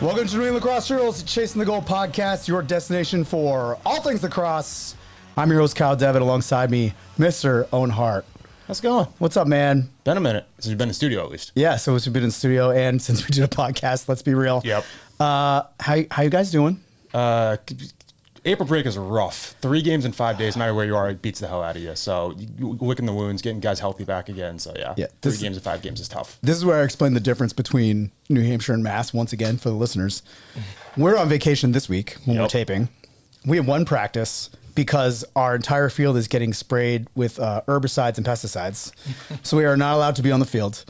Welcome to New England Lacrosse Journal's Chasing the Goal podcast, your destination for all things lacrosse. I'm your host, Kyle Devitt. Alongside me, Mr. Owen Hart. How's it going? What's up, man? Been a minute since you've been in studio, at least. Yeah, so we've been in studio, and since we did a podcast, let's be real. Yep. How you guys doing? April break is rough. 3 games in 5 days, no matter where you are, it beats the hell out of you. So licking the wounds, getting guys healthy back again. So yeah 3 games in 5 games is tough. This is where I explain the difference between New Hampshire and Mass. Once again, for the listeners, we're on vacation this week when we're taping. We have one practice because our entire field is getting sprayed with herbicides and pesticides, so we are not allowed to be on the field.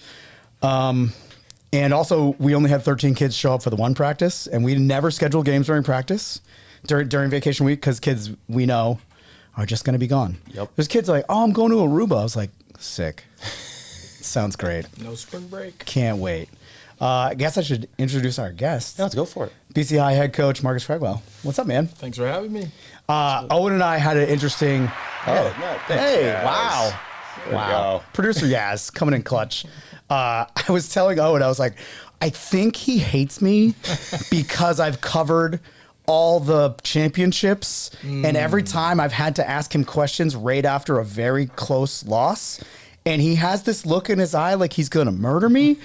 And also, we only had 13 kids show up for the one practice, and we never schedule games during practice. During vacation week, because kids we know are just going to be gone. Yep. There's kids like, oh, I'm going to Aruba. I was like, sick. Sounds great. No spring break. Can't wait. I guess I should introduce our guest. Yeah, let's go for it. BC High head coach Marcus Craigwell. What's up, man? Thanks for having me. Owen and I had an interesting. No, thanks, Hey, Yaz. wow. There Wow. we go. Producer Yaz coming in clutch. I was telling Owen, I was like, I think he hates me because I've covered all the championships, and every time I've had to ask him questions right after a very close loss, and he has this look in his eye like he's gonna murder me,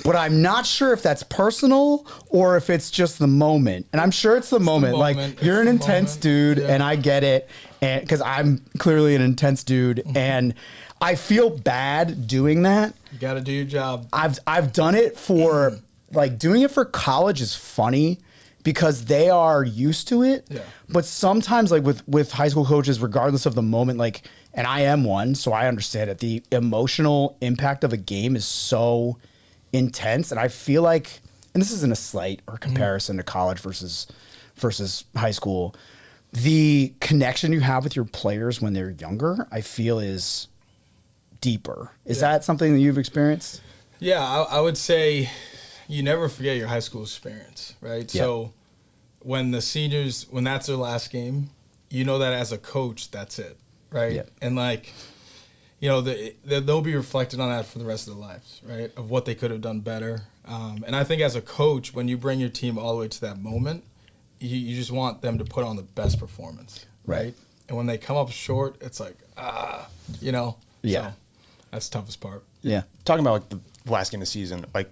but I'm not sure if that's personal or if it's just the moment. And I'm sure it's the moment. Like, you're an intense dude, and I get it, and because I'm clearly an intense dude, and I feel bad doing that. You got to do your job. I've done it for like doing it for college is funny because they are used to it. Yeah. But sometimes like with high school coaches, regardless of the moment, like, and I am one, so I understand it. The emotional impact of a game is so intense. And I feel like, and this isn't a slight or comparison to college versus high school, the connection you have with your players when they're younger, I feel is deeper. Is that something that you've experienced? Yeah, I would say you never forget your high school experience, right? Yeah. So when the seniors, when that's their last game, you know that as a coach, that's it, right? Yeah. And like, you know, they'll be reflected on that for the rest of their lives, right? Of what they could have done better. And I think as a coach, when you bring your team all the way to that moment, you just want them to put on the best performance, right? And when they come up short, it's like, you know? Yeah. So that's the toughest part. Yeah. Talking about like the last game of the season, like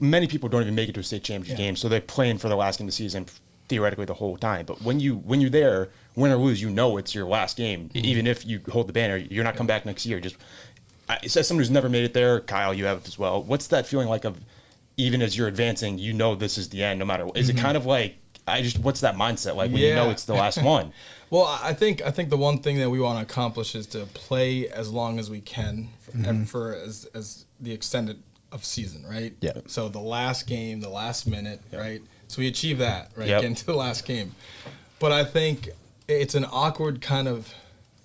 many people don't even make it to a state championship game, so they're playing for the last game of the season theoretically the whole time. But when you're there, win or lose, you know it's your last game. Even if you hold the banner, you're not coming back next year. Just as someone who's never made it there, Kyle, you have as well. What's that feeling like of even as you're advancing, you know this is the end, no matter what? Is it kind of like what's that mindset like when you know it's the last one? Well, I think the one thing that we want to accomplish is to play as long as we can for as the extended of season, right? Yeah. So the last game, the last minute, right? So we achieve that, right? Yep. Get into the last game. But I think it's an awkward kind of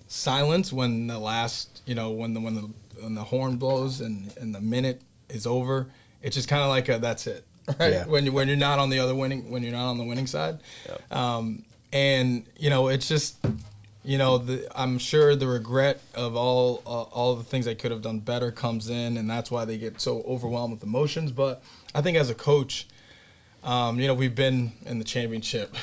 silence when the last, you know, when the horn blows and the minute is over. It's just kind of like that's it, right? Yeah. When you're not on the winning side. Yep. And you know, it's just, you know, I'm sure the regret of all the things they could have done better comes in, and that's why they get so overwhelmed with emotions. But I think as a coach, you know, we've been in the championship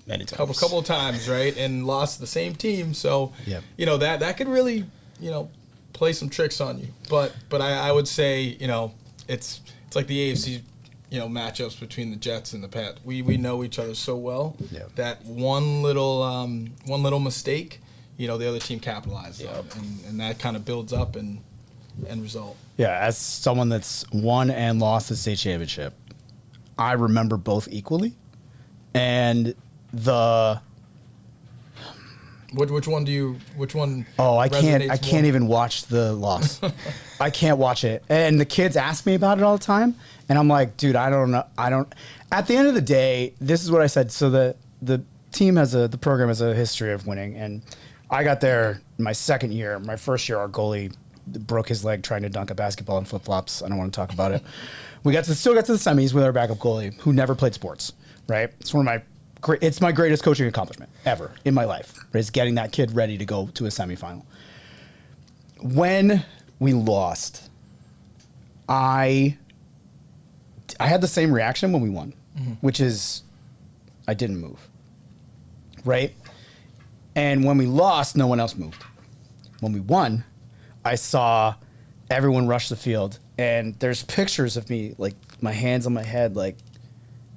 Many times. couple of times, right, and lost to the same team. So, you know, that could really, you know, play some tricks on you. But I would say, you know, it's like the AFC. You know, matchups between the Jets and the Pats. We know each other so well that one little mistake, you know, the other team capitalizes on, and that kind of builds up and result. Yeah, as someone that's won and lost the state championship, I remember both equally. And which one? Oh, I resonates can't more? even watch the loss. I can't watch it. And the kids ask me about it all the time, and I'm like, dude, I don't know. At the end of the day, this is what I said. So the team the program has a history of winning, and I got there my second year. My first year, our goalie broke his leg trying to dunk a basketball in flip flops. I don't want to talk about it. We still got to the semis with our backup goalie who never played sports. Right? It's my greatest coaching accomplishment ever in my life. Is getting that kid ready to go to a semifinal. When we lost, I had the same reaction when we won. which is I didn't move, right? And when we lost, no one else moved. When we won, I saw everyone rush the field, and there's pictures of me, like, my hands on my head, like,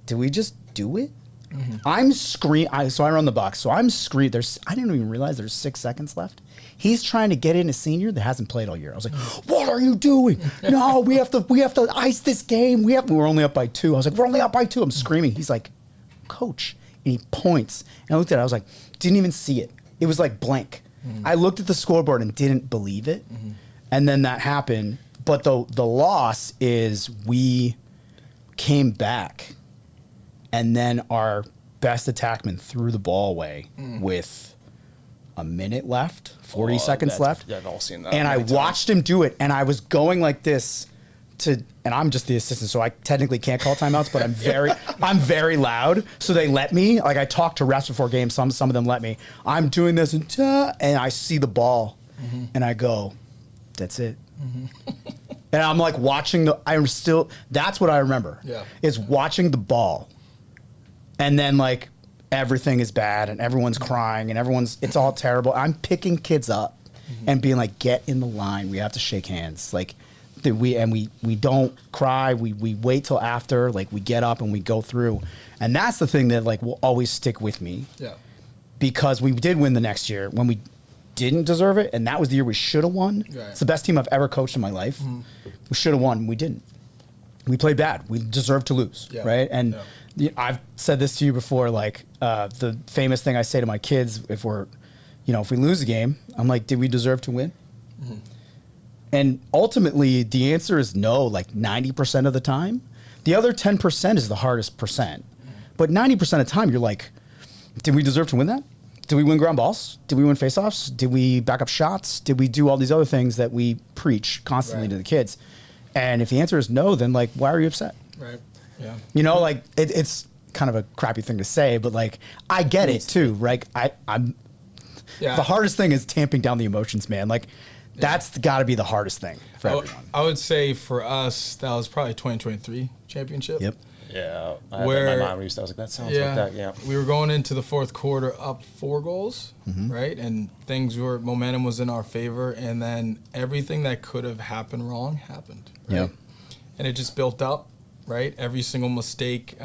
did we just do it? I'm screaming. So I run the box. So I'm screaming. I didn't even realize there's 6 seconds left. He's trying to get in a senior that hasn't played all year. I was like, "What are you doing? No, we have to ice this game. We're only up by 2." I was like, "We're only up by 2." I'm screaming. He's like, "Coach," and he points. And I looked at it. I was like, didn't even see it. It was like blank. I looked at the scoreboard and didn't believe it. And then that happened. But the loss is we came back. And then our best attackman threw the ball away with a minute left, 40 seconds left. Yeah, I've all seen that. And I watched him do it, and I was going like this and I'm just the assistant, so I technically can't call timeouts, but I'm very loud, so they let me. Like, I talk to refs before games, some of them let me. I'm doing this, and I see the ball, and I go, that's it. And I'm like watching that's what I remember. Yeah. Is watching the ball. And then, like, everything is bad and everyone's crying and it's all terrible. I'm picking kids up and being like, get in the line. We have to shake hands. Like, we don't cry. We wait till after. Like, we get up and we go through. And that's the thing that, like, will always stick with me. Yeah. Because we did win the next year when we didn't deserve it. And that was the year we should have won. Right. It's the best team I've ever coached in my life. We should have won. We didn't. We played bad. We deserved to lose. Yeah. Right. And I've said this to you before, like, the famous thing I say to my kids, if we lose a game, I'm like, did we deserve to win? And ultimately, the answer is no, like 90% of the time. The other 10% is the hardest percent. But 90% of the time, you're like, did we deserve to win that? Did we win ground balls? Did we win faceoffs? Did we back up shots? Did we do all these other things that we preach constantly to the kids? And if the answer is no, then, like, why are you upset? Right. Yeah. You know, like, it's kind of a crappy thing to say, but, like, I get it too. Right? The hardest thing is tamping down the emotions, man. Like, that's got to be the hardest thing for everyone. I would say for us, that was probably 2023 championship. Yep. Yeah. Where my mom used to, I was like, that sounds like that. Yeah. We were going into the fourth quarter up 4 goals, right? And momentum was in our favor. And then everything that could have happened wrong happened. Right? Yeah. And it just built up, right? Every single mistake,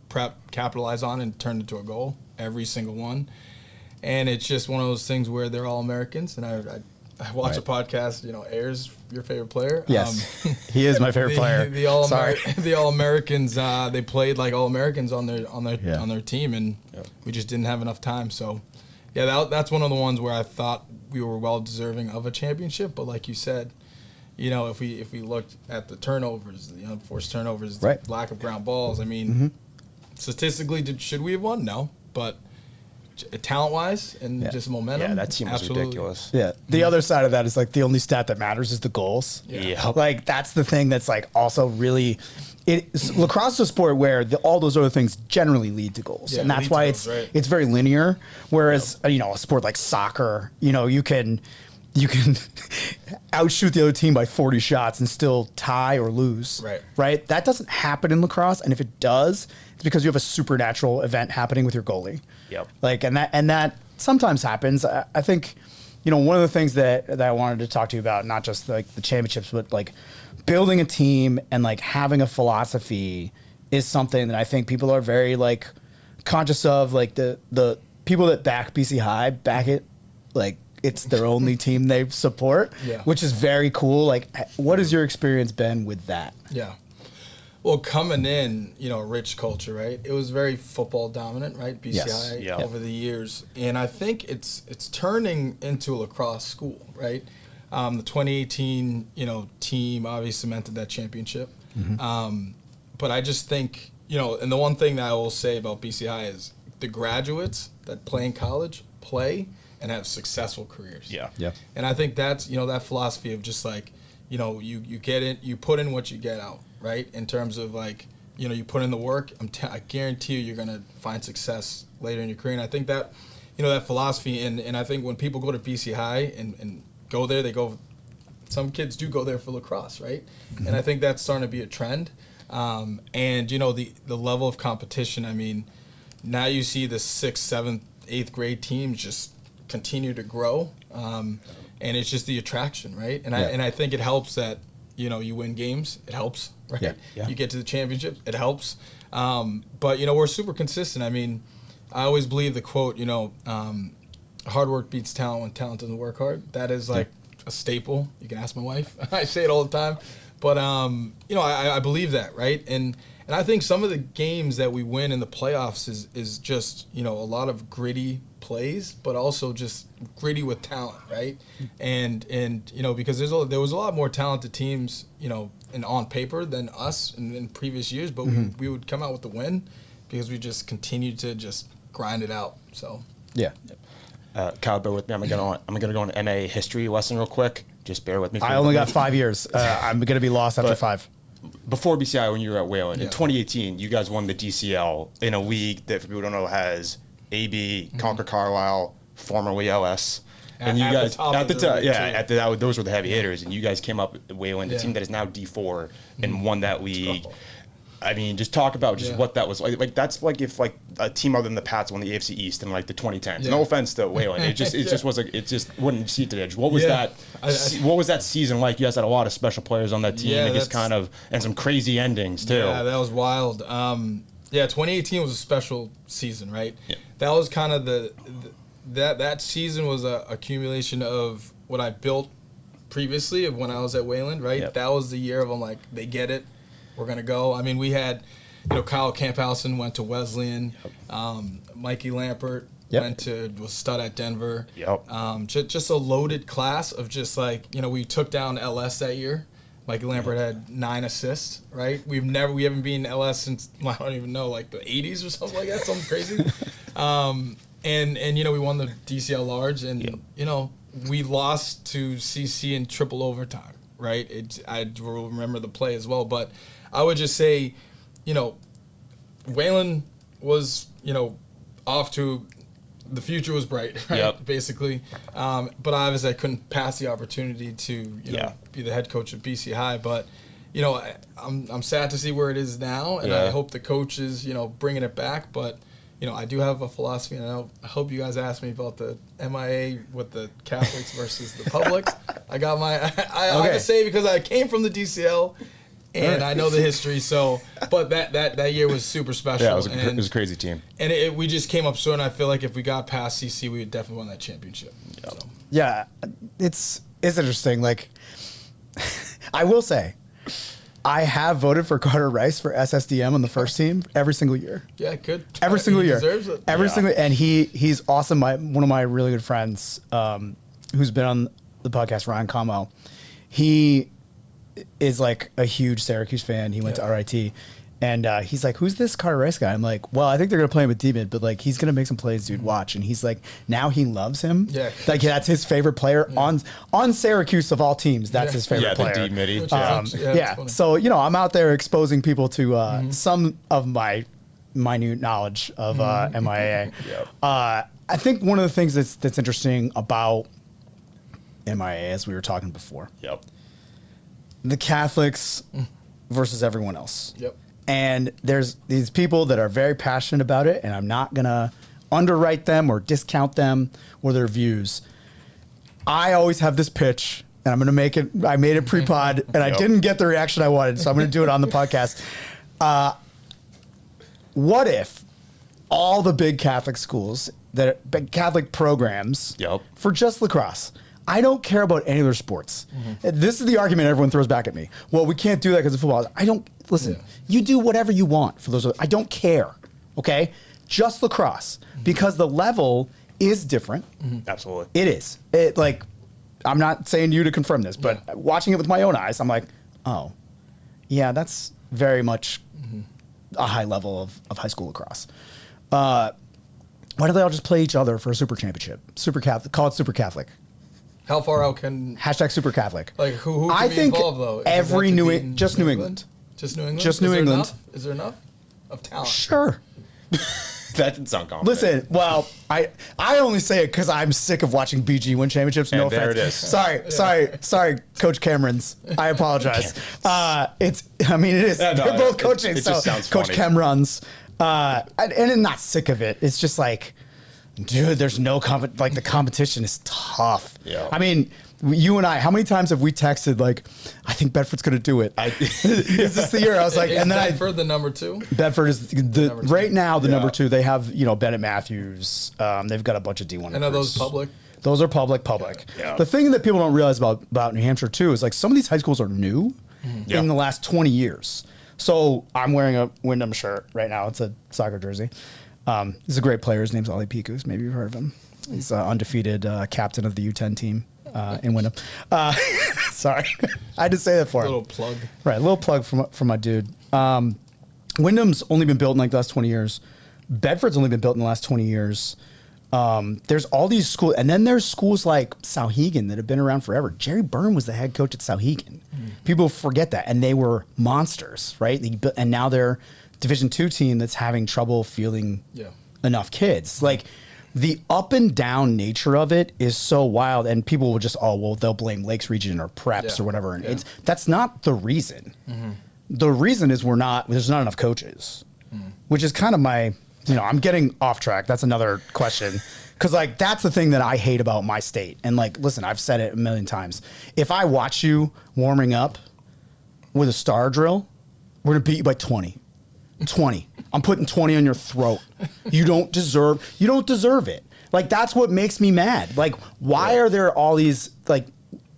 Prep capitalized on and turned into a goal. Every single one. And it's just one of those things where they're all Americans. And I watch a podcast, Ayers, your favorite player. Yes, he is my favorite player. The All-Americans, they played like All-Americans on their team, and we just didn't have enough time. So, that's one of the ones where I thought we were well deserving of a championship. But like you said, if we looked at the turnovers, the unforced turnovers, the lack of ground balls, I mean, statistically, should we have won? No, but talent-wise and just momentum. Yeah, that team was ridiculous. Yeah. The other side of that is, like, the only stat that matters is the goals. Yeah. Like, that's the thing that's, like, also really lacrosse is a sport where all those other things generally lead to goals. Yeah, and that's why it's very linear. Whereas, a sport like soccer, you can outshoot the other team by 40 shots and still tie or lose. Right? That doesn't happen in lacrosse, and if it does, it's because you have a supernatural event happening with your goalie. Yep. Like, and that sometimes happens. I think, one of the things that I wanted to talk to you about, not just like the championships, but like building a team and like having a philosophy is something that I think people are very like conscious of. Like the people that back BC High back it like it's their only team they support, which is very cool. Like, what has your experience been with that? Yeah. Well, coming in, a rich culture, right? It was very football dominant, right? BCI over the years. And I think it's turning into a lacrosse school, right? The 2018, team obviously cemented that championship. But I just think, and the one thing that I will say about BCI is the graduates that play in college play and have successful careers. Yeah. And I think that's, that philosophy of just like, you get in, you put in what you get out. Right, in terms of like, you put in the work. I guarantee you're gonna find success later in your career. And I think that, that philosophy, and I think when people go to BC High and go there, some kids do go there for lacrosse, right? And I think that's starting to be a trend. And, the level of competition, I mean, now you see the 6th, 7th, 8th grade teams just continue to grow. And it's just the attraction, right? And I think it helps that, you win games. It helps, right? Yeah. You get to the championship. It helps. But, we're super consistent. I mean, I always believe the quote, hard work beats talent when talent doesn't work hard. That is like a staple. You can ask my wife. I say it all the time. But, I believe that, right? And I think some of the games that we win in the playoffs is just, a lot of gritty plays, but also just gritty with talent, right? And because there was a lot more talented teams, and on paper than us in previous years, but we would come out with the win because we just continued to just grind it out. So yeah. Kyle, bear with me. I'm gonna go on an MA history lesson real quick. Just bear with me. I only got 5 years. I'm gonna be lost after 5. Before BCI, when you were at Wayland in 2018, you guys won the DCL in a league that, for people who don't know, has AB, Concord Carlisle, formerly LS. And you guys at the top, those were the heavy hitters, and you guys came up at Wayland, a team that is now D4, and won that league. I mean, just talk about what that was like. Like that's like if like a team other than the Pats won the AFC East in like the 2010s. No offense to Wayland, it just was like it just wouldn't see it to the edge. What was that? What was that season like? You guys had a lot of special players on that team, and just and some crazy endings too. Yeah, that was wild. 2018 was a special season, right? Yeah. That was kind of that season was a accumulation of what I built previously of when I was at Wayland, right? Yep. That was the year of I'm like, they get it. We're going to go. I mean, we had, Kyle Camphausen went to Wesleyan. Yep. Mikey Lampert was stud at Denver. Yep. Just a loaded class of just like, we took down LS that year. Mikey Lampert had 9 assists, right? We haven't been LS since, I don't even know, like the 80s or something like that, something crazy. And we won the DCL large and, we lost to CC in triple overtime, right? I will remember the play as well, but I would just say, Wayland was, off to the future was bright, right? Basically. But obviously I couldn't pass the opportunity to, be the head coach of BC High. But, I'm sad to see where it is now, and I hope the coach is, bringing it back. But, I do have a philosophy, and I hope you guys ask me about the MIA with the Catholics versus the publics. I got my, I have to say because I came from the DCL. And I know the history, but that year was super special. Yeah, it was a crazy team. And we just came up short, and I feel like if we got past CC, we would definitely win that championship. Yep. So. Yeah, it's interesting. Like, I will say, I have voted for Carter Rice for SSDM on the first team every single year. Yeah, good. Every single year. Deserves it. Every single, and he's awesome. One of my really good friends, who's been on the podcast, Ryan Como, he is like a huge Syracuse fan. He went to RIT, and he's like, "Who's this Carter Rice guy?" I'm like, "Well, I think they're gonna play him at D-mid, but like he's gonna make some plays, dude. Watch." And he's like, now he loves him. Yeah, like that's his favorite player on Syracuse of all teams. That's his favorite player. The D-mid. So I'm out there exposing people to some of my minute knowledge of MIAA. I think one of the things that's interesting about MIAA, as we were talking before. The Catholics versus everyone else. And there's these people that are very passionate about it, and I'm not going to underwrite them or discount them or their views. I always have this pitch, and I'm going to make it. I made it pre-pod, and I didn't get the reaction I wanted, so I'm going to do it on the podcast. What if all the big Catholic schools, big Catholic programs for just lacrosse, I don't care about any other sports. This is the argument everyone throws back at me. Well, we can't do that because of football. I don't, listen, you do whatever you want for those. I don't care, okay? Just lacrosse, because the level is different. Absolutely. It is. I'm not saying you to confirm this, but watching it with my own eyes, I'm like, oh, yeah, that's very much a high level of high school lacrosse. Why don't they all just play each other for a super championship? Super Catholic, call it Super Catholic. How far out can hashtag Super Catholic? Like who can be involved though? Every New England. Just New England. Just New England. Is there enough of talent? Sure. That didn't sound confident. Listen, well, I only say it because I'm sick of watching BG win championships. No And there offense. it is. Sorry, Coach Cameron's. I apologize. It is. Yeah, no, They're both coaching. it so just sounds Coach funny. Cameron's. And I'm not sick of it. It's just like, dude, there's no the competition is tough. Yeah. I mean, you and I, how many times have we texted like, I think Bedford's going to do it? Is this the year? I was like, Is and then Bedford the number 2? Bedford is number two. right now the Yeah. number 2. They have Bennett Matthews. They've got a bunch of D1. And are those recruits. public? Those are public. Yeah. The thing that people don't realize about New Hampshire too is like some of these high schools are new Yeah. in the last 20 years. So I'm wearing a Wyndham shirt right now. It's a soccer jersey. He's a great player. His name's Ollie Pikus. Maybe you've heard of him. He's undefeated captain of the U10 team in Wyndham. Sorry, I had to say that for him. Little plug. Right, a little plug from my dude. Wyndham's only been built in like the last 20 years. Bedford's only been built in the last 20 years. There's all these schools, and then there's schools like Sauhegan that have been around forever. Jerry Byrne was the head coach at Sauhegan. People forget that, and they were monsters, right? And now they're Division II team that's having trouble fielding enough kids. Like the up and down nature of it is so wild, and people will just they'll blame Lakes Region or Preps or whatever, and that's not the reason. The reason is there's not enough coaches, which is kind of my. I'm getting off track. That's another question. Because, like, that's the thing that I hate about my state. And, like, listen, I've said it a million times. If I watch you warming up with a star drill, we're going to beat you by 20. 20. I'm putting 20 on your throat. You don't deserve it. Like, that's what makes me mad. Like, why are there all these, like,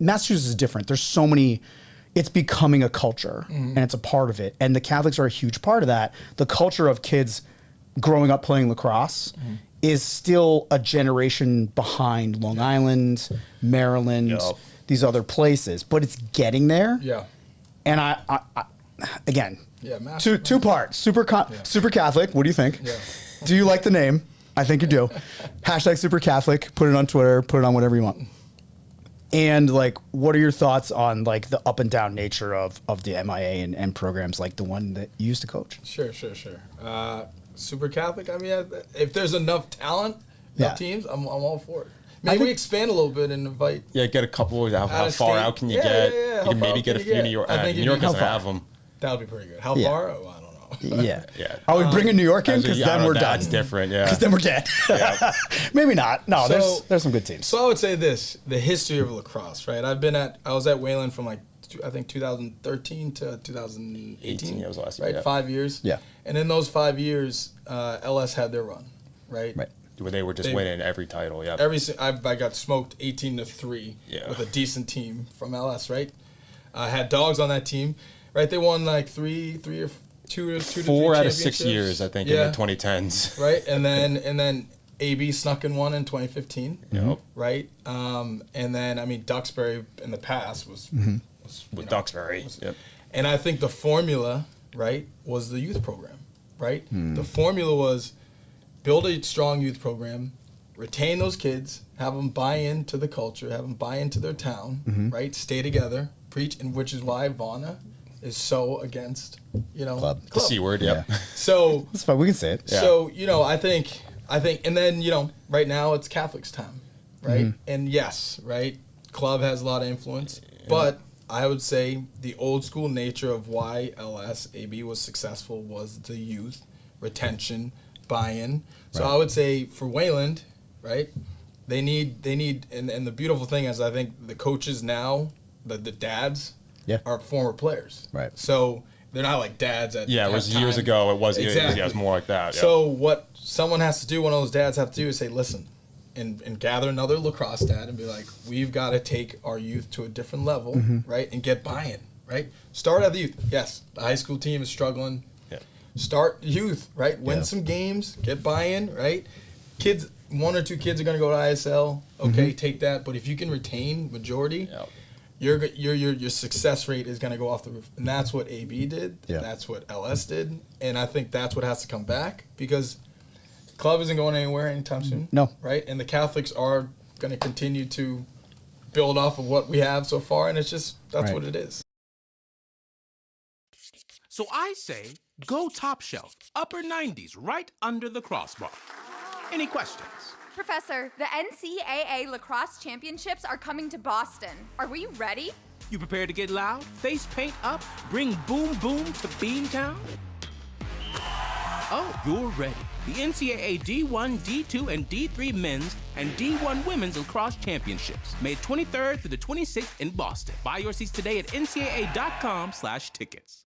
Massachusetts is different. There's so many, it's becoming a culture, and it's a part of it. And the Catholics are a huge part of that. The culture of kids growing up playing lacrosse is still a generation behind Long Island, Maryland, these other places, but it's getting there. Yeah. And I again, massive. two parts. Super Catholic. What do you think? Yeah. Do you like the name? I think you do. Hashtag Super Catholic. Put it on Twitter. Put it on whatever you want. And like, what are your thoughts on like the up and down nature of the MIA and programs like the one that you used to coach? Sure. Super Catholic. I mean, if there's enough talent, enough teams, I'm all for it. Maybe we expand a little bit and invite. Yeah, get a couple. How far out can you get? You can maybe get a few New York. New York doesn't have them. That would be pretty good. How far? Oh, I don't know. Yeah. Yeah. Are we bringing New York in? Because then we're done. That's different. Yeah. Because then we're dead. Yeah. Maybe not. No, So- there's some good teams. So I would say this: the history of lacrosse. Right. I was at Wayland from like I think 2013 to 2018. Yeah, it was last year. Right. Yeah. 5 years. Yeah. And in those 5 years, LS had their run. Right. Right. Where they were just winning every title. Yeah. I got smoked 18-3 with a decent team from LS. Right. I had dogs on that team. Right. They won like three or two to 4 out of 6 championships. years, I think, in the 2010s. Right. And then AB snuck in one in 2015. Yep. Right. And then, I mean, Duxbury in the past was With Duxbury. Yep. And I think the formula, right, was the youth program, right? The formula was build a strong youth program, retain those kids, have them buy into the culture, have them buy into their town, right? Stay together, preach, and which is why Vana is so against, Club. The C word. Yep. Yeah. So That's fine. We can say it. Yeah. So, I think, and then, right now it's Catholics' time, right? And yes, right, club has a lot of influence, but I would say the old school nature of why LSAB was successful was the youth, retention, buy-in. So I would say for Wayland, right, they need, and the beautiful thing is I think the coaches now, the dads, are former players. Right. So they're not like dads at Yeah, it was halftime. years ago. It was Exactly. it was more like that. Yeah. So what someone has to do, one of those dads have to do is say, listen, and gather another lacrosse dad and be like, we've got to take our youth to a different level, right, and get buy-in, right? Start at the youth. Yes, the high school team is struggling. Yeah. Start youth, right? Win some games, get buy-in, right? Kids, 1 or 2 kids are going to go to ISL. Okay, take that. But if you can retain majority, your success rate is going to go off the roof. And that's what AB did. Yeah. That's what LS did. And I think that's what has to come back because club isn't going anywhere anytime soon. No. Right? And the Catholics are going to continue to build off of what we have so far. And it's just, that's what it is. So I say, go top shelf, upper 90s, right under the crossbar. Any questions? Professor, the NCAA Lacrosse Championships are coming to Boston. Are we ready? You prepared to get loud, face paint up, bring boom boom to Beantown? Oh, you're ready. The NCAA D1, D2, and D3 men's and D1 women's lacrosse championships, May 23rd through the 26th in Boston. Buy your seats today at ncaa.com/tickets.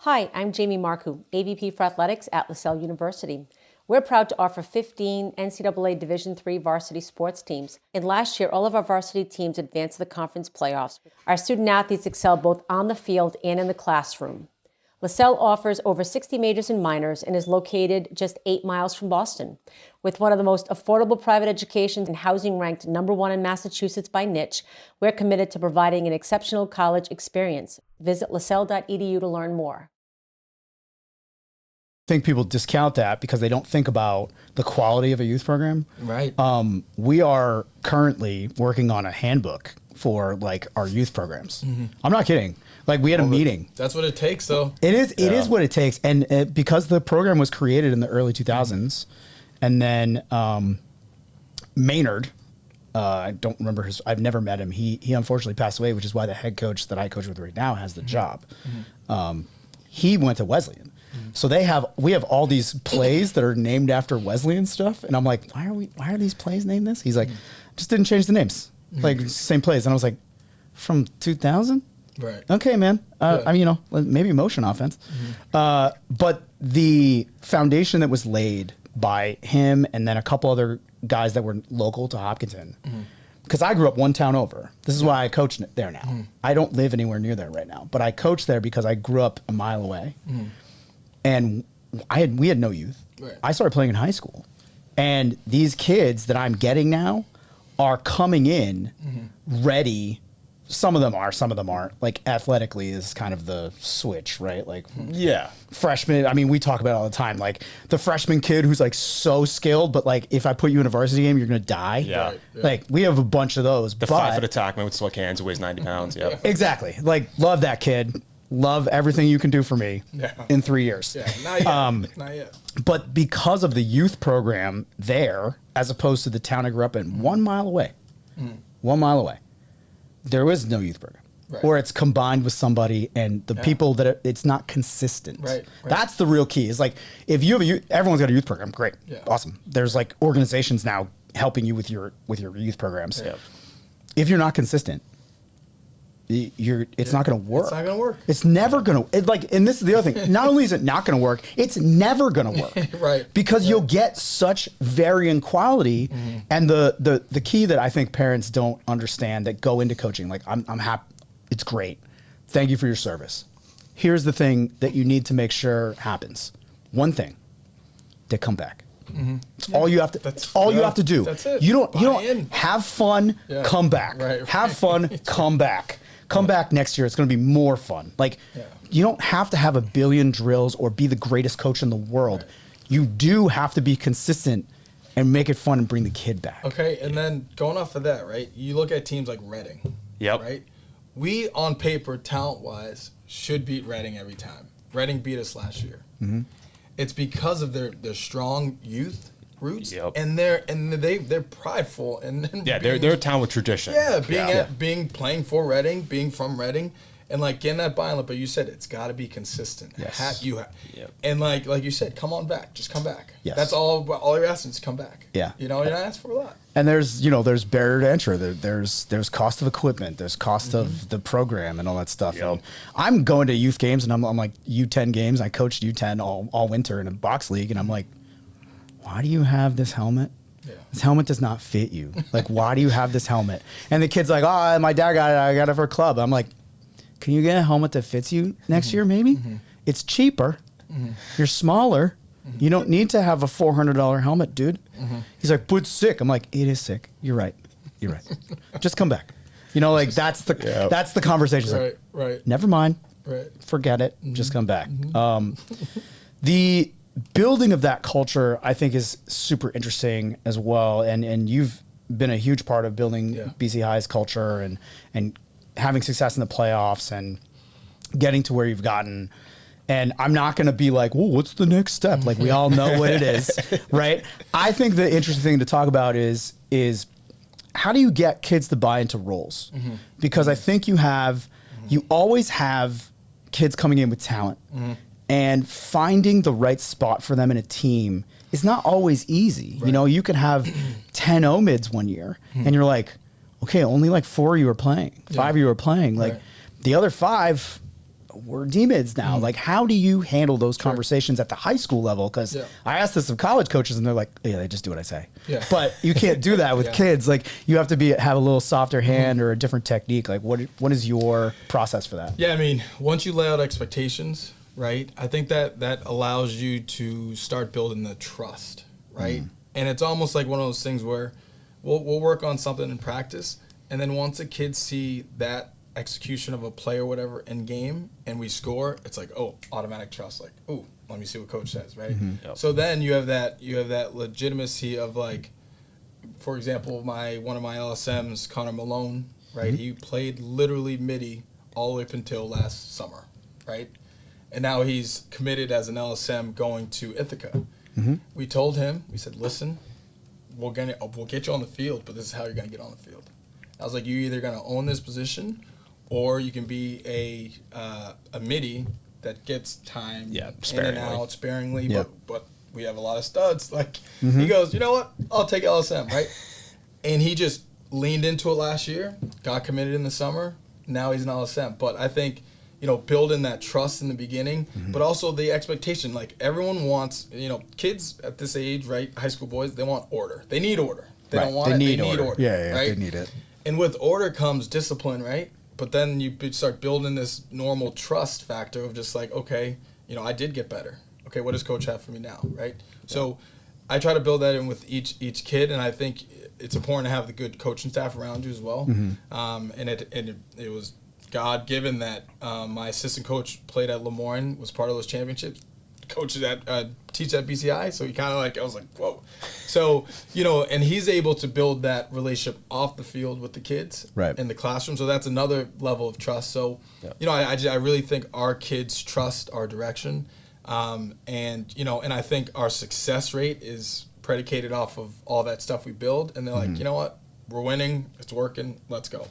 Hi, I'm Jamie Marcoux, AVP for Athletics at LaSalle University. We're proud to offer 15 NCAA Division III varsity sports teams. And last year, all of our varsity teams advanced to the conference playoffs. Our student athletes excel both on the field and in the classroom. LaSalle offers over 60 majors and minors and is located just 8 miles from Boston. With one of the most affordable private educations and housing ranked #1 in Massachusetts by niche, we're committed to providing an exceptional college experience. Visit lasalle.edu to learn more. I think people discount that because they don't think about the quality of a youth program. Right. We are currently working on a handbook for like our youth programs. I'm not kidding. Like we had a meeting. That's what it takes, though. It is what it takes. And because the program was created in the early 2000s, and then Maynard, I don't remember I've never met him. He unfortunately passed away, which is why the head coach that I coach with right now has the job. He went to Wesleyan. So we have all these plays that are named after Wesleyan stuff. And I'm like, why are these plays named this? He's like, just didn't change the names. Like same plays. And I was like, from 2000? Right. Okay, man. I mean, maybe motion offense. But the foundation that was laid by him and then a couple other guys that were local to Hopkinton, because I grew up one town over. This is why I coach there now. I don't live anywhere near there right now, but I coach there because I grew up a mile away. And we had no youth. Right. I I started playing in high school. And these kids that I'm getting now are coming in ready. Some of them are, some of them aren't. Like athletically is kind of the switch, right? Like freshmen. I mean, we talk about it all the time. Like the freshman kid who's like so skilled, but like if I put you in a varsity game, you're gonna die. Yeah. Right, yeah. Like we have a bunch of those. The 5-foot attackman with slick hands who weighs 90 pounds. Yeah. Exactly. Like love that kid. Love everything you can do for me in 3 years. Yeah, not yet. Not yet. But because of the youth program there, as opposed to the town I grew up in, 1 mile away, 1 mile away, there was no youth program. Right. Or it's combined with somebody and the people that it's not consistent. Right. That's the real key. Is like if you have everyone's got a youth program, great, Yeah. awesome. There's like organizations now helping you with your youth programs. Yeah. If you're not consistent, it's not going to work. It's not going to work. It's never going to and this is the other thing. Not only is it not going to work, it's never going to work. Right. Because you'll get such varying quality. And the key that I think parents don't understand that go into coaching, like I'm happy, it's great. Thank you for your service. Here's the thing that you need to make sure happens. One thing, they come back. It's all you have to. That's all you have to do. That's it. You don't Buy in. have fun. Yeah. Come back. Right. Have fun. Come back. Come back next year. It's going to be more fun. Like you don't have to have a billion drills or be the greatest coach in the world. Right. You do have to be consistent and make it fun and bring the kid back. Okay, and then going off of that, right? You look at teams like Reading. Yep. Right. We on paper, talent-wise, should beat Reading every time. Reading beat us last year. It's because of their strong youth roots, and they're prideful and they're a town with tradition. Being playing for Reading, being from Reading, and like getting that buy-in. But you said it's got to be consistent. Yes. And like you said, come on back, just come back. Yes. That's all you're asking is come back. Yeah. You know, you're not asking for a lot. And there's barrier to entry. There's cost of equipment. There's cost of the program and all that stuff. Yep. And I'm going to youth games and I'm like U10 games. I coached U10 all winter in a box league, and I'm like, why do you have this helmet? Yeah. This helmet does not fit you. Like, why do you have this helmet? And the kid's like, oh, my dad got it. I got it for a club. I'm like, can you get a helmet that fits you next year? Maybe it's cheaper. You're smaller. You don't need to have a $400 helmet, dude. He's like, but it's sick. I'm like, it is sick. You're right. Just come back. Like that's the conversation. Right. Like, Right. never mind. Right. Forget it. Just come back. The building of that culture, I think, is super interesting as well. And you've been a huge part of building BC High's culture and having success in the playoffs. And getting to where you've gotten. And I'm not going to be like, well, what's the next step? Like, we all know what it is, right? I think the interesting thing to talk about is how do you get kids to buy into roles? Because I think you always have kids coming in with talent, and finding the right spot for them in a team is not always easy. Right. You know, you could have 10 OMIDs one year, and you're like, okay, only like 4 of you are playing, 5 of you are playing. Like, the other 5... we're D-mids now. Like, how do you handle those conversations at the high school level? Because I asked this of college coaches, and they're like, yeah, they just do what I say. Yeah. But you can't do that with kids. Like, you have to have a little softer hand or a different technique. Like, what is your process for that? Yeah, I mean, once you lay out expectations, right, I think that allows you to start building the trust, right? And it's almost like one of those things where we'll work on something in practice, and then once the kids see that execution of a play or whatever in game and we score, it's like, oh, automatic trust, like, oh, let me see what coach says, right? So then you have that legitimacy of, like, for example, one of my LSMs, Connor Malone, right? He played literally midi all the way up until last summer, right? And now he's committed as an LSM going to Ithaca. We told him, we said, listen, we'll get you on the field, but this is how you're going to get on the field. I was like, you're either going to own this position, or you can be a midi that gets time in and out sparingly, but we have a lot of studs. Like, he goes, you know what? I'll take LSM, right? And he just leaned into it last year, got committed in the summer. Now he's an LSM. But I think, you know, building that trust in the beginning, but also the expectation. Like, everyone wants, you know, kids at this age, right, high school boys, they want order. They need order. They don't want it. They need order. Yeah, right? They need it. And with order comes discipline, right? But then you start building this normal trust factor of just like, okay, you know, I did get better. Okay, what does coach have for me now, right? So I try to build that in with each kid, and I think it's important to have the good coaching staff around you as well. And it was God-given that my assistant coach played at Lemoyne, was part of those championships. Coaches teach at BCI, so he kind of like, I was like, whoa. So, you know, and he's able to build that relationship off the field with the kids in the classroom. So that's another level of trust. So, you know, I really think our kids trust our direction. And, you know, and I think our success rate is predicated off of all that stuff we build. And they're like, you know what, we're winning, it's working, let's go.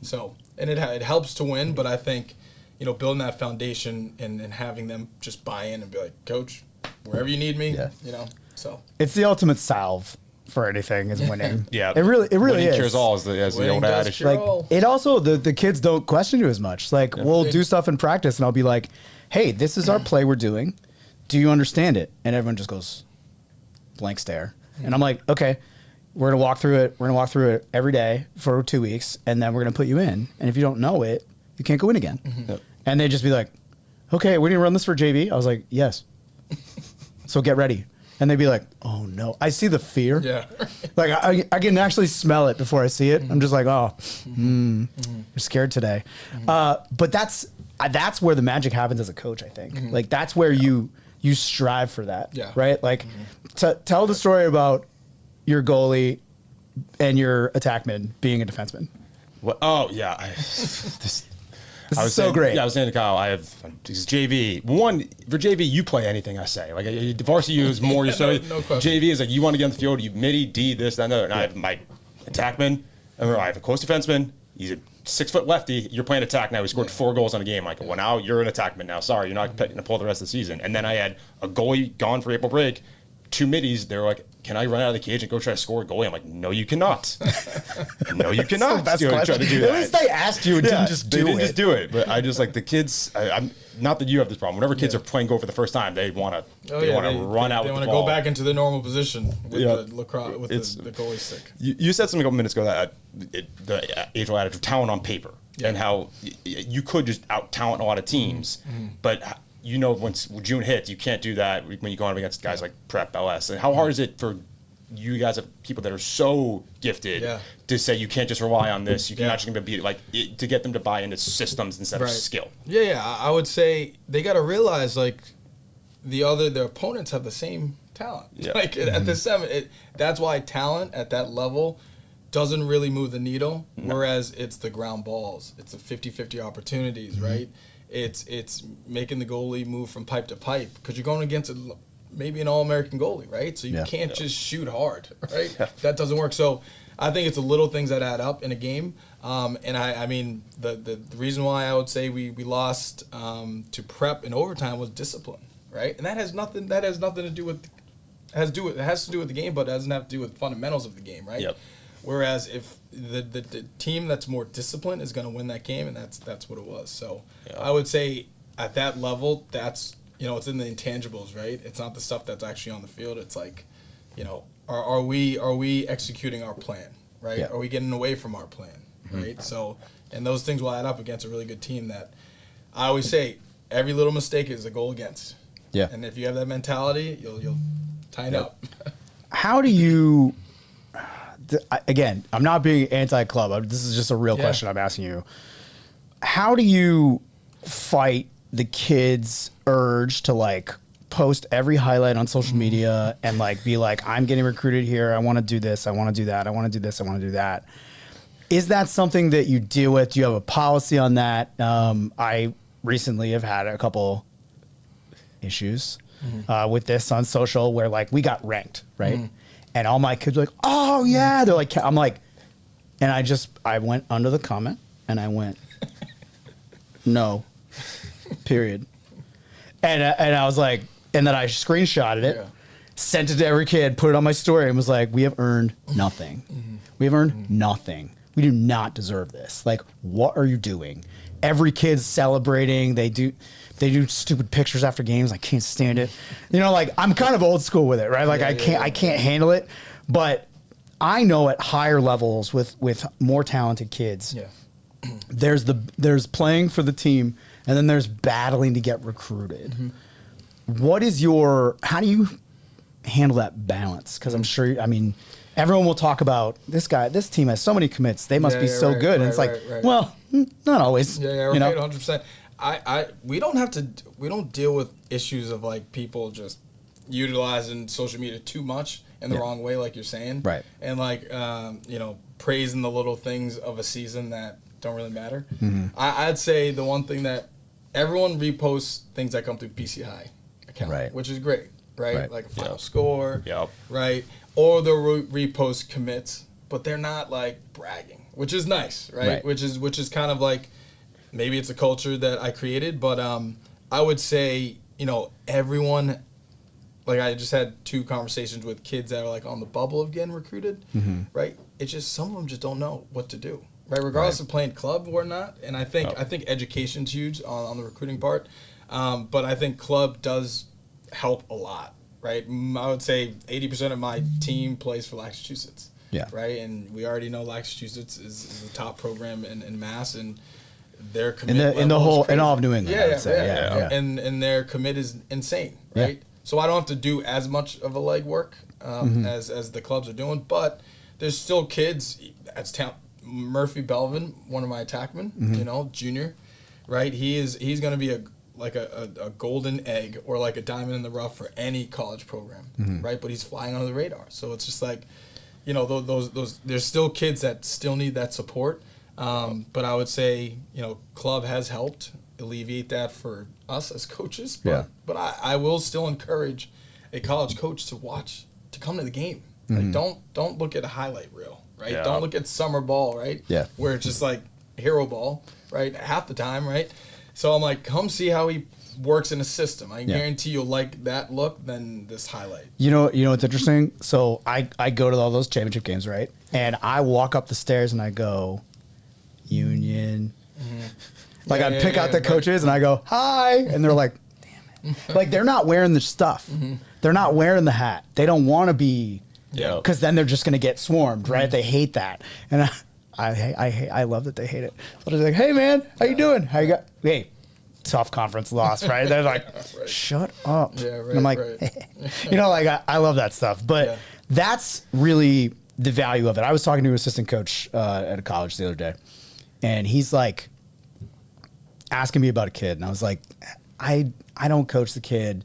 So, and it helps to win, but I think, you know, building that foundation and having them just buy in and be like, coach, wherever you need me, you know, so. It's the ultimate salve for anything is winning. Yeah. It really is. Cures all, as the old adage. Like, it also, the kids don't question you as much. Like, we'll do stuff in practice and I'll be like, hey, this is our play we're doing. Do you understand it? And everyone just goes blank stare. And I'm like, okay, we're going to walk through it. We're going to walk through it every day for 2 weeks. And then we're going to put you in. And if you don't know it, you can't go in again. And they'd just be like, okay, we're going to run this for JV. I was like, yes. So get ready. And they'd be like, oh no. I see the fear. Yeah. Like, I can actually smell it before I see it. I'm just like, oh, you're scared today. But that's where the magic happens as a coach, I think. Like, that's where you strive for that. Right? Like, tell the story about your goalie and your attackman being a defenseman. What? Oh, yeah. This is so great. Yeah, I was saying to Kyle, this is JV. For JV, you play anything I say. Like, varsity is more your story. No question. JV is like, you want to get on the field, you midi, D, this, that, and other. And I have my attackman, I have a close defenseman. He's a 6-foot lefty. You're playing attack now. He scored 4 goals on a game. Like, well, now you're an attackman now. Sorry, you're not going to pull the rest of the season. And then I had a goalie gone for April break, 2 middies. They're like, can I run out of the cage and go try to score a goalie? I'm like, no, you cannot. No, you cannot. Try to do that. At least they asked you and didn't just do it. They didn't just do it. But I just, like, the kids, I'm not that you have this problem. Whenever kids are playing goal for the first time, they want to run out with the ball. They want to go back into the normal position with the lacrosse, with the goalie stick. You said something a couple minutes ago that the age-old adage of talent on paper and how you could just out-talent a lot of teams, but you know, once June hits, you can't do that when you go up against guys like Prep, LS. And how hard is it for you guys, have people that are so gifted to say you can't just rely on this? You can actually be to get them to buy into systems instead of skill. Yeah. I would say they got to realize, like, their opponents have the same talent. Like, at the 7, that's why talent at that level doesn't really move the needle. Whereas it's the ground balls, it's the 50-50 opportunities, right? It's making the goalie move from pipe to pipe because you're going against maybe an All-American goalie, right? So you can't just shoot hard, right? That doesn't work. So I think it's the little things that add up in a game. And I mean, the reason why I would say we lost to prep in overtime was discipline, right? And that has nothing to do with it has to do with the game, but it doesn't have to do with fundamentals of the game, right? Yep. Whereas if the team that's more disciplined is going to win that game, and that's what it was. So I would say at that level, that's, it's in the intangibles, right? It's not the stuff that's actually on the field. It's like, are we executing our plan, right? Yeah. Are we getting away from our plan, right? So, and those things will add up against a really good team that I always say every little mistake is a goal against. Yeah. And if you have that mentality, you'll tighten up. How do you? Again, I'm not being anti-club. This is just a real question I'm asking you. How do you fight the kids' urge to like post every highlight on social media and like be like, I'm getting recruited here. I want to do this. I want to do that. I want to do this. I want to do that. Is that something that you deal with? Do you have a policy on that? I recently have had a couple issues with this on social where like we got ranked, right? And all my kids were like, oh yeah. They're like, I'm like, and I went under the comment and I went, no, period. And I was like, and then I screenshotted it, sent it to every kid, put it on my story and was like, we have earned nothing. We have earned nothing. We do not deserve this. Like, what are you doing? Every kid's celebrating. They do stupid pictures after games. I can't stand it. Like I'm kind of old school with it, right? Like I can't handle it. But I know at higher levels with more talented kids, there's playing for the team and then there's battling to get recruited. How do you handle that balance? Because I'm sure, everyone will talk about this team has so many commits. They must be so good. And it's like, well, not always. Right, 100%. We don't deal with issues of like people just utilizing social media too much in the wrong way, like you're saying. Right. And like, praising the little things of a season that don't really matter. I'd say the one thing that everyone reposts things that come through PC High account, which is great, right? Like a final score, right? Or they'll repost commits, but they're not like bragging, which is nice, right? Which is kind of like, maybe it's a culture that I created, but I would say, everyone, like I just had 2 conversations with kids that are like on the bubble of getting recruited, right? It's just some of them just don't know what to do, right? Regardless of playing club or not. And I think education's huge on the recruiting part, but I think club does help a lot, right? I would say 80% of my team plays for Massachusetts, right? And we already know Massachusetts is the top program in Mass, and their commit in all of New England, I would say. And their commit is insane, right? So I don't have to do as much of a legwork as the clubs are doing, but there's still kids. That's Murphy Belvin, one of my attackmen, junior, right? He's going to be a golden egg or like a diamond in the rough for any college program, right? But he's flying under the radar, so it's just like, those there's still kids that still need that support. But I would say, club has helped alleviate that for us as coaches. But I will still encourage a college coach to come to the game. Like, don't look at a highlight reel, right? Don't look at summer ball, right? Where it's just like hero ball, right? Half the time, right? So I'm like, come see how he works in a system. I guarantee you'll like that look than this highlight. You know what's interesting? So I go to all those championship games, right? And I walk up the stairs and I go, Union. Like I pick out the coaches and I go, hi. And they're like, damn it. Like they're not wearing the stuff. They're not wearing the hat. They don't want to be, because then they're just going to get swarmed, right? They hate that. And I love that they hate it. So they're like, hey man, how you doing? How you got? Hey, tough conference loss, right? They're like, shut up. And I'm like, I love that stuff. But that's really the value of it. I was talking to an assistant coach at a college the other day, and he's like asking me about a kid. And I was like, I don't coach the kid.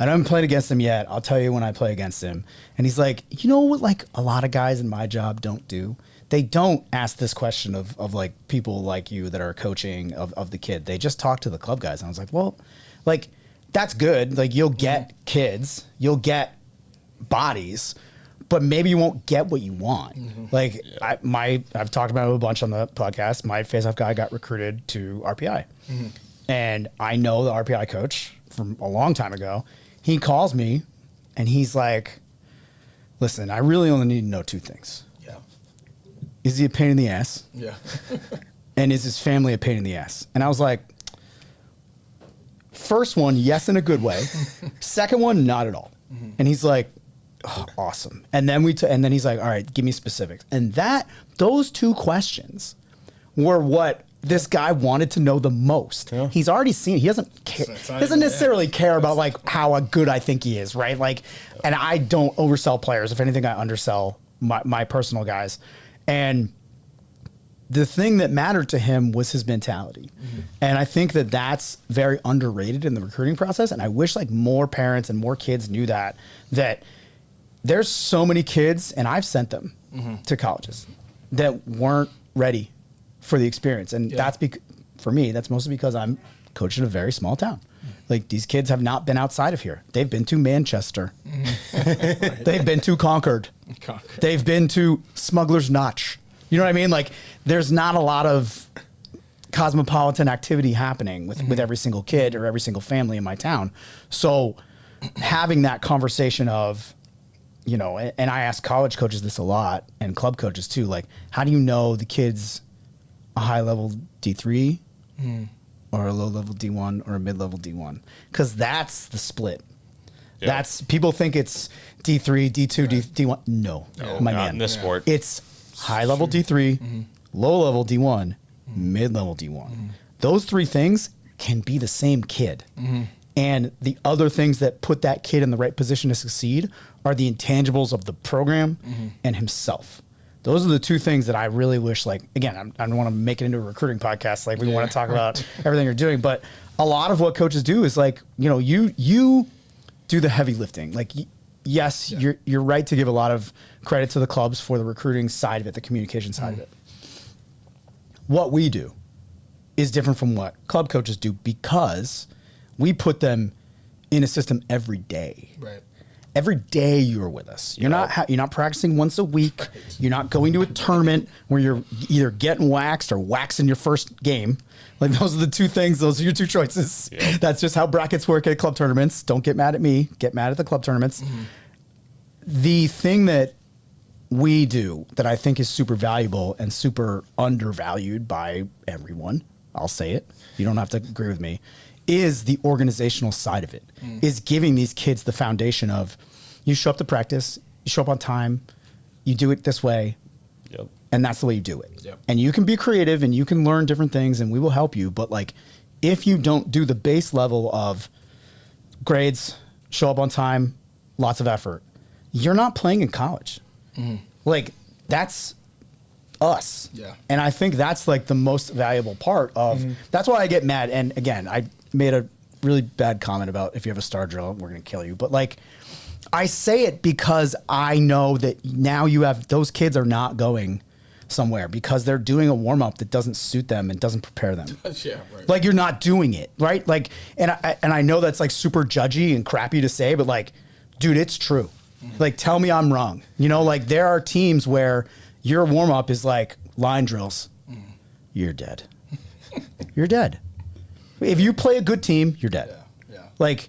I haven't played against him yet. I'll tell you when I play against him. And he's like, you know what, like a lot of guys in my job don't do? they don't ask this question of like people like you that are coaching of the kid. They just talk to the club guys. And I was like, well, like, that's good. Like, you'll get kids, you'll get bodies, but maybe you won't get what you want. Like, I've talked about it a bunch on the podcast. My face-off guy got recruited to RPI. And I know the RPI coach from a long time ago. He calls me and he's like, listen, I really only need to know 2 things. Yeah. Is he a pain in the ass? Yeah. And is his family a pain in the ass? And I was like, first one, yes, in a good way. Second one, not at all. And he's like, oh, awesome. And then and then he's like, all right, give me specifics. And those 2 questions were what this guy wanted to know the most. Yeah. He's already seen it. He doesn't care. He doesn't necessarily care about like how good I think he is, right? Like, and I don't oversell players. If anything, I undersell my personal guys. And the thing that mattered to him was his mentality. And I think that that's very underrated in the recruiting process. And I wish like more parents and more kids knew that there's so many kids, and I've sent them to colleges that weren't ready for the experience. And that's for me, that's mostly because I'm coaching a very small town. Like, these kids have not been outside of here. They've been to Manchester. They've been to Concord. They've been to Smuggler's Notch. You know what I mean? Like, there's not a lot of cosmopolitan activity happening with every single kid or every single family in my town. So having that conversation of, you know, and I ask college coaches this a lot and club coaches too, like, how do you know the kid's a high-level D3 or a low-level D1 or a mid-level D1? Because that's the split. Yep. That's, people think it's D3, D2, D1. No, my man. In this sport. It's high-level D3, low-level D1, mid-level D1. Those 3 things can be the same kid. And the other things that put that kid in the right position to succeed are the intangibles of the program and himself. Those are the 2 things that I really wish, like, again, I don't want to make it into a recruiting podcast. Like, we want to talk about everything you're doing, but a lot of what coaches do is like, you know, you do the heavy lifting. Like, yes, you're right to give a lot of credit to the clubs for the recruiting side of it, the communication side of it. What we do is different from what club coaches do because we put them in a system every day. Right. Every day you're with us. You're not practicing once a week. Right. You're not going to a tournament where you're either getting waxed or waxing your first game. Like, those are the 2 things. Those are your 2 choices. Yeah. That's just how brackets work at club tournaments. Don't get mad at me. Get mad at the club tournaments. The thing that we do that I think is super valuable and super undervalued by everyone, I'll say it, you don't have to agree with me, is the organizational side of it, is giving these kids the foundation of, you show up to practice, you show up on time, you do it this way, and that's the way you do it. And you can be creative and you can learn different things and we will help you, but like, if you don't do the base level of grades, show up on time, lots of effort, you're not playing in college. Like, that's us. And I think that's like the most valuable part of, that's why I get mad. And again, I made a really bad comment about if you have a star drill, we're going to kill you. But like, I say it because I know that now those kids are not going somewhere because they're doing a warm up that doesn't suit them and doesn't prepare them. Like, you're not doing it, right? Like, and I know that's like super judgy and crappy to say, but like, dude, it's true. Like, tell me I'm wrong. You know, like, there are teams where your warm up is like line drills. You're dead. You're dead. If you play a good team, you're dead. Like,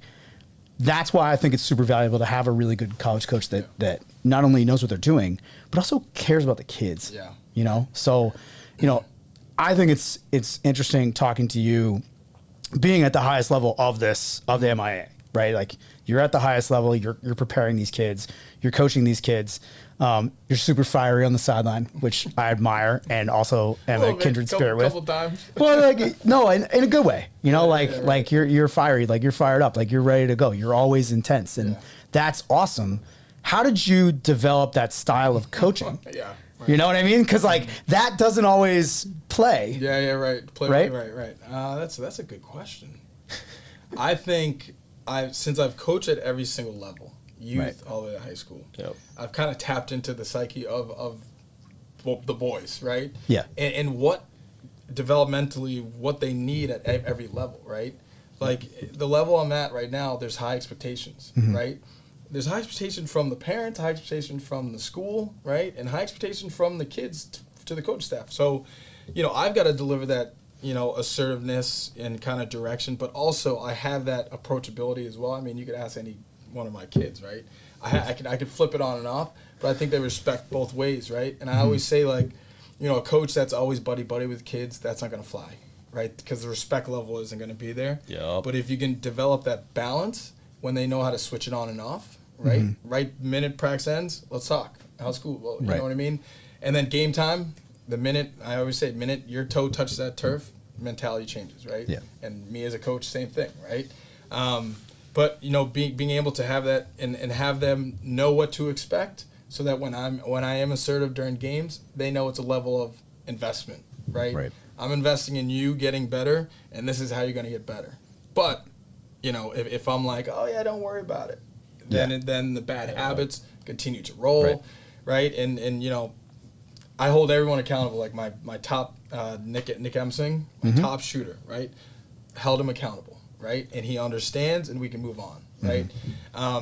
that's why I think it's super valuable to have a really good college coach that not only knows what they're doing, but also cares about the kids. You know? So, you know, I think it's interesting talking to you, being at the highest level of the MIA, right? Like, you're at the highest level, you're preparing these kids, you're coaching these kids. You're super fiery on the sideline, which I admire and also am a kindred spirit with. Couple times. Well, like, no, in a good way, you know, like you're fiery, like you're fired up, like you're ready to go. You're always intense, and that's awesome. How did you develop that style of coaching? You know what I mean? Because like, that doesn't always play. Right. That's a good question. I think since I've coached at every single level, youth all the way to high school, I've kind of tapped into the psyche of the boys, right? Yeah. And what developmentally what they need at every level, right? Like the level I'm at right now, there's high expectations, right? There's high expectation from the parents, high expectation from the school, right? And high expectation from the kids to the coach staff. So, I've got to deliver that, assertiveness and kind of direction, but also I have that approachability as well. I mean, you could ask any one of my kids, right? I could flip it on and off, but I think they respect both ways, right? And I always say, like, a coach that's always buddy-buddy with kids, that's not going to fly, right? Because the respect level isn't going to be there. Yep. But if you can develop that balance when they know how to switch it on and off, right? Right minute practice ends, let's talk. How's school? Well, you know what I mean? And then game time, I always say, minute your toe touches that turf, mentality changes, right? Yeah. And me as a coach, same thing, right? But being able to have that and have them know what to expect, so that when I am assertive during games, they know it's a level of investment, right? Right. I'm investing in you getting better, and this is how you're going to get better. But if I'm like, oh yeah, don't worry about it, then the bad habits continue to roll, right? And I hold everyone accountable. Like my top Nick Emsing, my top shooter, right? Held him accountable, right? And he understands, and we can move on, right?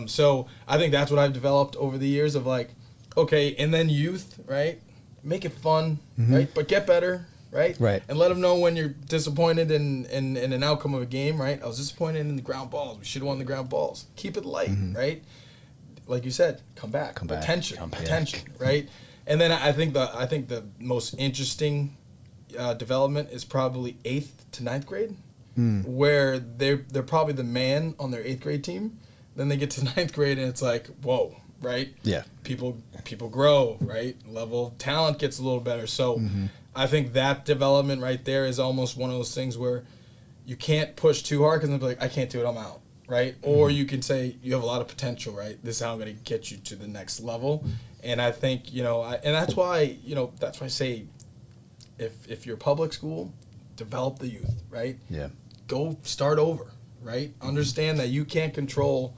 So I think that's what I've developed over the years of like, okay, and then youth, right? Make it fun, right? But get better, right? Right. And let them know when you're disappointed in an outcome of a game, right? I was disappointed in the ground balls. We should have won the ground balls. Keep it light, right? Like you said, come back. Attention, right? And then I think the most interesting development is probably 8th to 9th grade, where they're probably the man on their 8th grade team. Then they get to 9th grade and it's like, whoa, right? Yeah. People grow, right? Level of talent gets a little better. So I think that development right there is almost one of those things where you can't push too hard because they'll be like, I can't do it, I'm out, right? Or you can say, you have a lot of potential, right? This is how I'm going to get you to the next level. And I think, and that's why I say, if you're public school, develop the youth, right? Yeah. Go start over, right? Understand that you can't control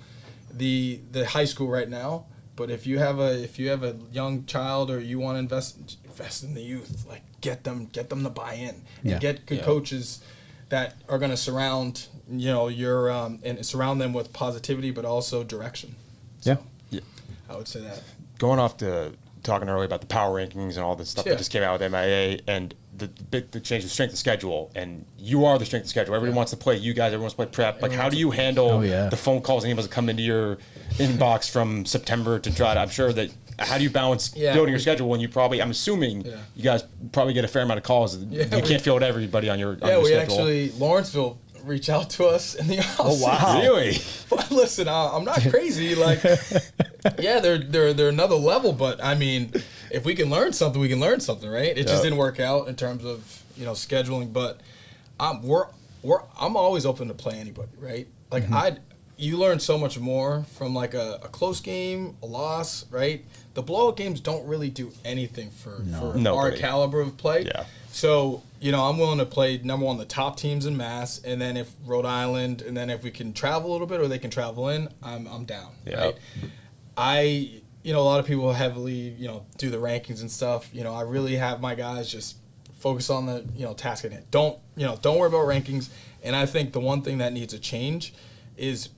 the high school right now, but if you have a young child or you want to invest in the youth, like get them to buy in and get good coaches that are going to surround your and surround them with positivity, but also direction. So, I would say that. Going off to talking earlier about the power rankings and all this stuff that just came out with MIA and the change of strength of schedule, and you are the strength of schedule. Everybody wants to play you guys. Everyone wants to play prep. Like, how do you handle the phone calls and emails that come into your inbox from September to try to? I'm sure that. How do you balance building your schedule when you probably? I'm assuming you guys probably get a fair amount of calls. You can't field every on your schedule. We actually Lawrenceville reach out to us in the office. Oh wow! Really? But listen, I'm not crazy. Like, they're another level. But I mean, if we can learn something, we can learn something, right? It just didn't work out in terms of scheduling. But I'm always open to play anybody, right? Like you learn so much more from like a close game, a loss, right? The blowout games don't really do anything for our caliber of play. Yeah. So, I'm willing to play, number one, the top teams in Mass, and then if Rhode Island, and then if we can travel a little bit or they can travel in, I'm down, right? A lot of people heavily, do the rankings and stuff. I really have my guys just focus on the, task at hand. Don't worry about rankings. And I think the one thing that needs a change is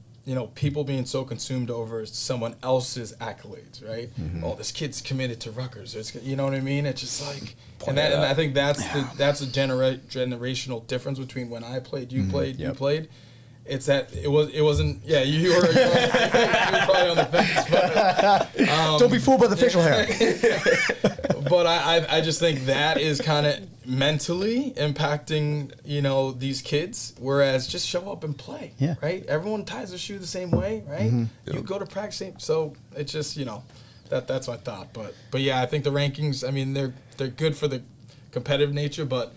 people being so consumed over someone else's accolades, right? Oh, this kid's committed to Rutgers. You know what I mean? It's just like, and I think that's a generational difference between when I played, you played, you played. It's that it wasn't. Yeah, you were probably on the fence. But, don't be fooled by the facial hair. But I just think that is kind of mentally impacting these kids. Whereas just show up and play. Yeah. Right. Everyone ties their shoe the same way. Right. You go to practice. So it's just that's my thought. But yeah, I think the rankings. I mean, they're good for the competitive nature, but.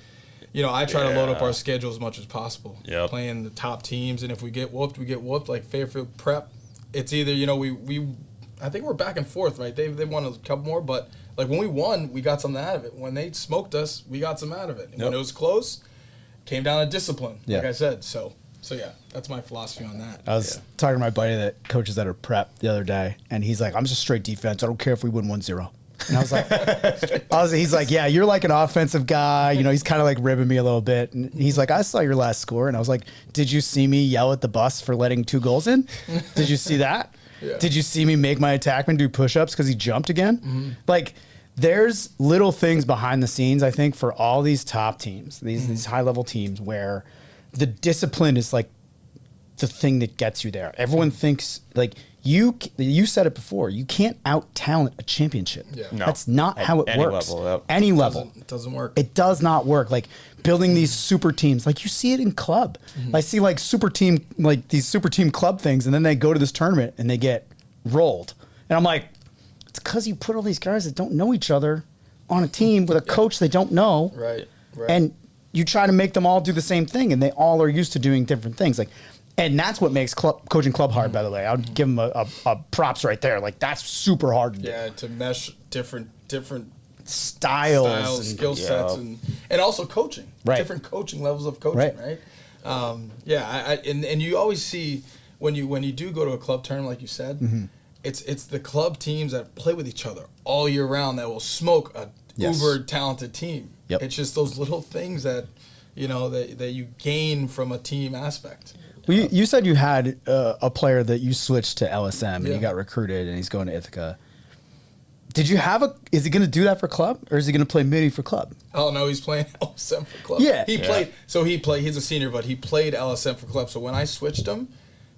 I try to load up our schedule as much as possible. Yeah. Playing the top teams, and if we get whooped, we get whooped. Like Fairfield Prep, it's either I think we're back and forth, right? They won a couple more, but like when we won, we got something out of it. When they smoked us, we got some out of it. And when it was close, came down to discipline, like I said. So yeah, that's my philosophy on that. I was talking to my buddy that coaches that are prep the other day, and he's like, I'm just straight defense. I don't care if we win 1-0. And I was like, he's like, yeah, you're like an offensive guy. You know, he's kind of like ribbing me a little bit. And he's like, I saw your last score. And I was like, did you see me yell at the bus for letting 2 goals in? Did you see that? Yeah. Did you see me make my attackman do push-ups because he jumped again? Mm-hmm. Like, there's little things behind the scenes, I think, for all these top teams, these high-level teams, where the discipline is like the thing that gets you there. Everyone thinks, like, you said it before, you can't out-talent a championship. Yeah. No. That's not how it works. Any level. It doesn't work. It does not work. Like, building these super teams, like, you see it in club. I see, like, these super team club things, and then they go to this tournament, and they get rolled. And I'm like, it's because you put all these guys that don't know each other on a team with a coach they don't know. Right. And you try to make them all do the same thing, and they all are used to doing different things. Like, and that's what makes coaching club hard, by the way. I would give them a props right there. Like, that's super hard to do. Yeah, to mesh different styles, skill sets, and also coaching. Right. Different coaching levels of coaching, right? And you always see when you do go to a club tournament, like you said, it's the club teams that play with each other all year round that will smoke a uber talented team. Yep. It's just those little things that, you know, that you gain from a team aspect. Well, you said you had a player that you switched to LSM and he got recruited and he's going to Ithaca. Did you have is he going to do that for club, or is he going to play midi for club? Oh no, he's playing LSM for club. Yeah. He's a senior, but he played LSM for club. So when I switched him,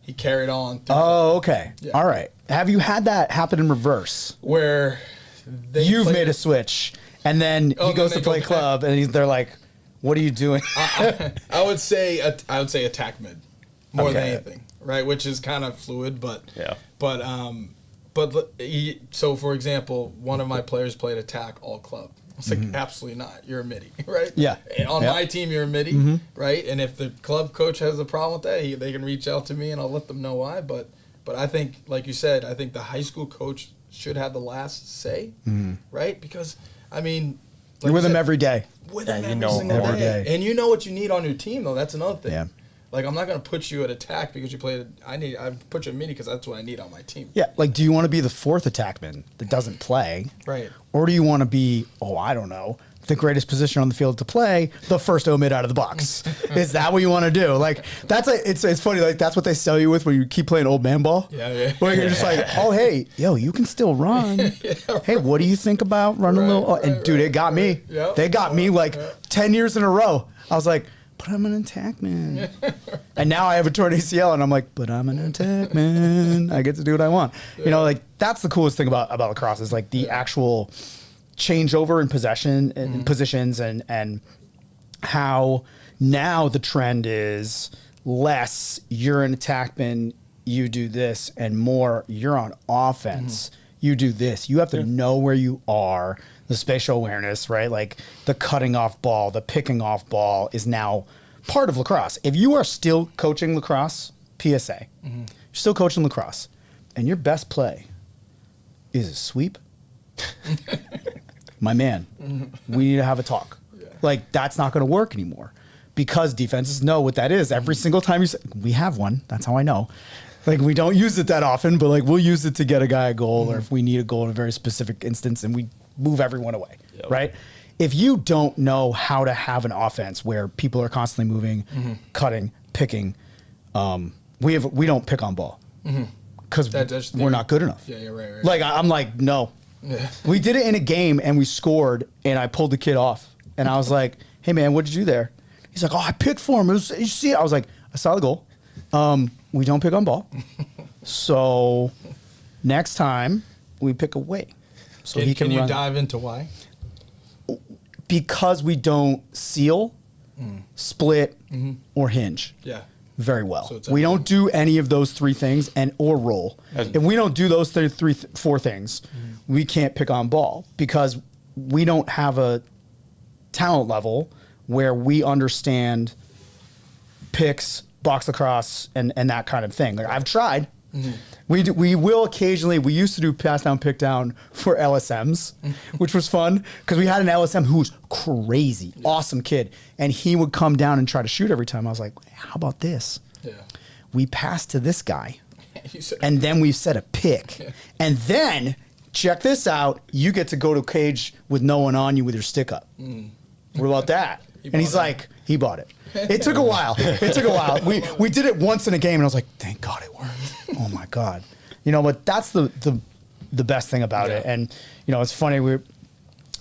he carried on. Oh, okay. Yeah. All right. Have you had that happen in reverse? Where you've made a switch and then he goes to play club and they're like, what are you doing? I would say attack mid more than anything, right? Which is kind of fluid, but so for example, one of my players played attack all club. It's like, absolutely not. You're a midi, right? Yeah. And on my team, you're a midi, right? And if the club coach has a problem with that, they can reach out to me and I'll let them know why. But I think, like you said, I think the high school coach should have the last say, right? Because, I mean, you're with them every day. With them every single day. And you know what you need on your team, though. That's another thing. Yeah. Like, I'm not going to put you at attack because you played. I put you at midi because that's what I need on my team. Yeah. Like, do you want to be the 4th attackman that doesn't play? Right. Or do you want to be, I don't know, the greatest position on the field to play, the first mid out of the box? Is that what you want to do? Like, it's funny. Like, that's what they sell you with when you keep playing old man ball. Yeah. Where you're just like, hey, you can still run. Hey, what do you think about running a little? And dude, it got me. Yep. They got me like 10 years in a row. I was like, but I'm an attackman. And now I have a torn ACL, and I'm like, but I'm an attackman. I get to do what I want. Yeah. You know, like, that's the coolest thing about lacrosse is like the actual changeover in possession and positions, and how now the trend is less you're an attackman, you do this, and more you're on offense, you do this. You have to know where you are. The spatial awareness, right? Like the cutting off ball, the picking off ball is now part of lacrosse. If you are still coaching lacrosse, PSA, you're still coaching lacrosse, and your best play is a sweep, my man, we need to have a talk. Yeah. Like, that's not going to work anymore because defenses know what that is. Every single time you say, we have one, that's how I know. Like, we don't use it that often, but like we'll use it to get a guy a goal, or if we need a goal in a very specific instance, and we move everyone away, right? If you don't know how to have an offense where people are constantly moving, cutting, picking, we don't pick on ball because we're not good enough. Yeah, right. Like, I'm like, no. Yeah. We did it in a game and we scored and I pulled the kid off and I was like, hey man, what did you do there? He's like, I picked for him. You see it? I was like, I saw the goal. We don't pick on ball. So next time we pick away. So can you dive into why? Because we don't seal, split, or hinge. Yeah. Very well. So we don't do any of those 3 things or roll. If we don't do those 4 things, we can't pick on ball because we don't have a talent level where we understand picks, box lacrosse, and that kind of thing. Like, I've tried. We will occasionally. We used to do pass down, pick down for LSMs, which was fun because we had an LSM who was crazy, awesome kid, and he would come down and try to shoot every time. I was like, how about this? Yeah. We pass to this guy, and then we set a pick, and then check this out. You get to go to a cage with no one on you with your stick up. What about that? And he's like, he bought it. It took a while. We did it once in a game, and I was like, thank God it worked. Oh my God. But that's the best thing about it. And it's funny, we were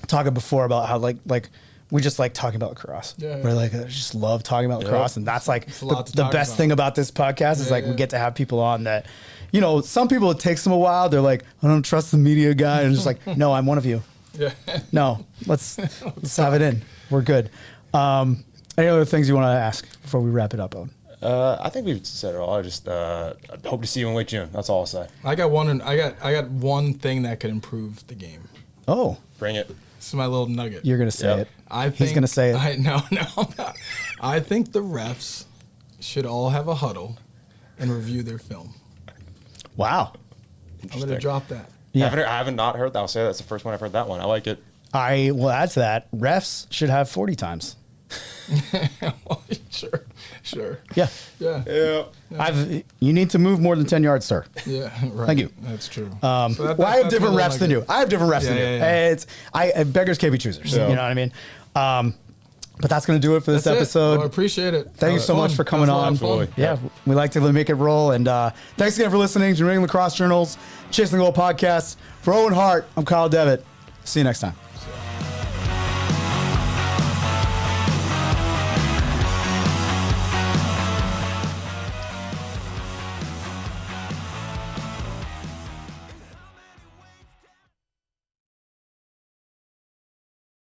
talking before about how like we just like talking about lacrosse. We're like, I just love talking about lacrosse, and that's like the best thing about this podcast is we get to have people on that. Some people, it takes them a while. They're like, I don't trust the media guy, and it's just like, no, I'm one of you. Yeah. No, let's have it in. We're good. Any other things you want to ask before we wrap it up, Owen? I think we've said it all. I just hope to see you in late June. That's all I'll say. I got one thing that could improve the game. Oh, bring it. This is my little nugget. You're gonna say it. He's gonna say it. No, I'm not. I think the refs should all have a huddle and review their film. Wow. I'm gonna drop that. Yeah. I haven't not heard that. I'll say that's the first one I've heard that one. I like it. I will add to that. Refs should have 40 times. Well, sure. Yeah. You need to move more than 10 yards, sir. Yeah, right. Thank you. That's true. I have different refs than you. I have different refs than you. Yeah. Beggars can't be choosers. Yeah. You know what I mean? But that's going to do it for this episode. Well, I appreciate it. Thank you so much for coming on. Absolutely. Yeah, we like to make it roll. And thanks again for listening to New England Lacrosse Journal's Chasing the Goal podcast. For Owen Hart, I'm Kyle Devitt. See you next time.